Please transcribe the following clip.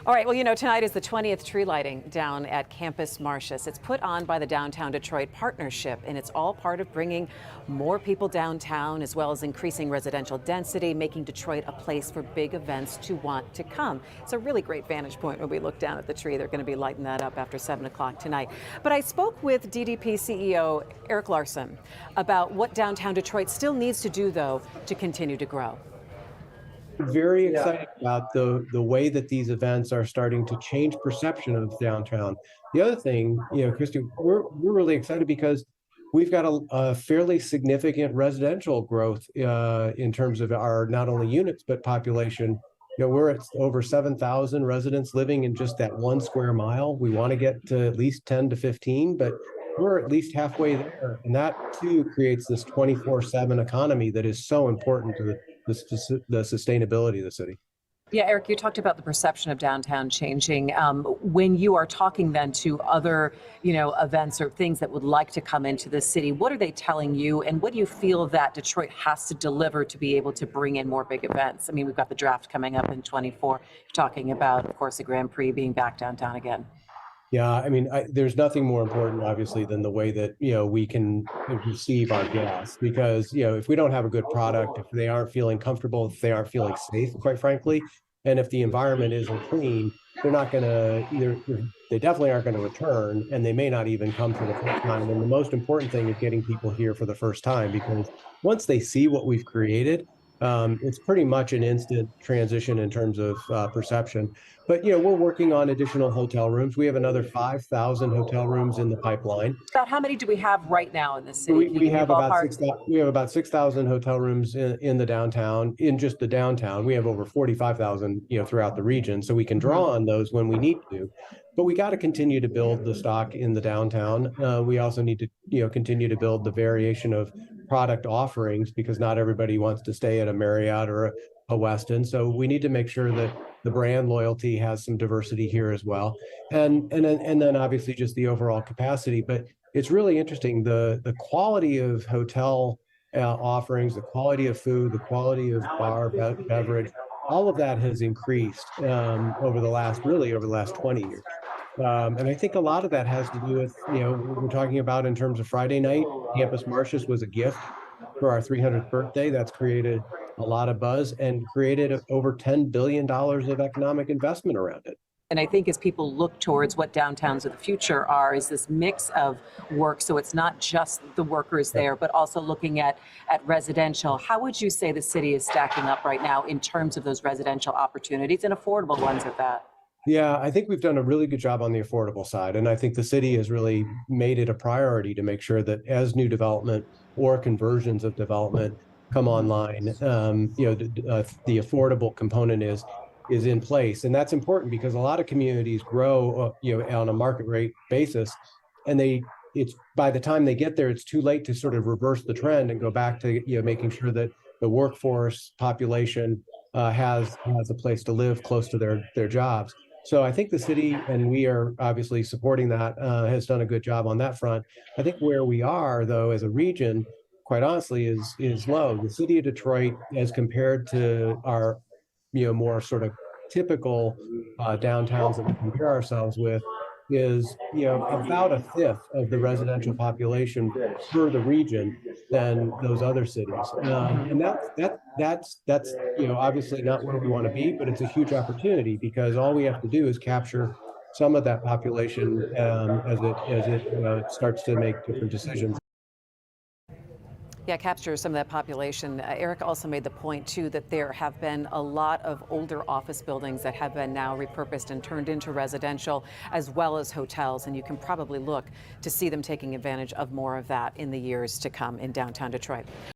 All right, well, tonight is the 20th tree lighting down at Campus Martius. It's put on by the Downtown Detroit Partnership, and it's all part of bringing more people downtown, as well as increasing residential density, making Detroit a place for big events to want to come. It's a really great vantage point when we look down at the tree. They're going to be lighting that up after 7 o'clock tonight. But I spoke with DDP CEO Eric Larson about what downtown Detroit still needs to do, though, to continue to grow. Very excited about the way that these events are starting to change perception of downtown. The other thing, Christy, we're really excited because we've got a fairly significant residential growth in terms of our not only units but population. We're at over 7,000 residents living in just that 1 square mile. We want to get to at least 10 to 15, but we're at least halfway there, and that too creates this 24/7 economy that is so important to the sustainability of the city. Yeah, Eric, you talked about the perception of downtown changing. When you are talking then to other, events or things that would like to come into the city, what are they telling you? And what do you feel that Detroit has to deliver to be able to bring in more big events? I mean, we've got the draft coming up in 24. You're talking about, of course, the Grand Prix being back downtown again. Yeah, I mean, there's nothing more important, obviously, than the way that, we can receive our guests. Because, if we don't have a good product, if they aren't feeling comfortable, if they aren't feeling safe, quite frankly, and if the environment isn't clean, they're not going to they definitely aren't going to return, and they may not even come for the first time. And the most important thing is getting people here for the first time, because once they see what we've created, it's pretty much an instant transition in terms of perception. But we're working on additional hotel rooms. We have another 5,000 hotel rooms in the pipeline. About how many do we have right now in the city? We have about 6,000 hotel rooms in the downtown. In just the downtown, we have over 45,000 throughout the region, so we can draw on those when we need to. But we got to continue to build the stock in the downtown. We also need to continue to build the variation of product offerings, because not everybody wants to stay at a Marriott or a Westin. So we need to make sure that the brand loyalty has some diversity here as well, and then obviously just the overall capacity. But it's really interesting, the quality of hotel offerings, the quality of food, the quality of bar beverage, all of that has increased over the last 20 years. And I think a lot of that has to do with, we're talking about in terms of Friday night, Campus Martius was a gift for our 300th birthday. That's created a lot of buzz and created over $10 billion of economic investment around it. And I think as people look towards what downtowns of the future are, is this mix of work. So it's not just the workers there, but also looking at residential. How would you say the city is stacking up right now in terms of those residential opportunities and affordable ones at that? Yeah, I think we've done a really good job on the affordable side. And I think the city has really made it a priority to make sure that as new development or conversions of development come online, the affordable component is in place. And that's important because a lot of communities grow, on a market rate basis, and it's by the time they get there, it's too late to sort of reverse the trend and go back to, making sure that the workforce population has a place to live close to their jobs. So I think the city, and we are obviously supporting that, has done a good job on that front. I think where we are, though, as a region, quite honestly, is low. The city of Detroit, as compared to our, more sort of typical downtowns that we compare ourselves with, is about a fifth of the residential population for the region than those other cities, and that's obviously not where we want to be, but it's a huge opportunity, because all we have to do is capture some of that population as it starts to make different decisions. Yeah, capture some of that population. Eric also made the point, too, that there have been a lot of older office buildings that have been now repurposed and turned into residential, as well as hotels. And you can probably look to see them taking advantage of more of that in the years to come in downtown Detroit.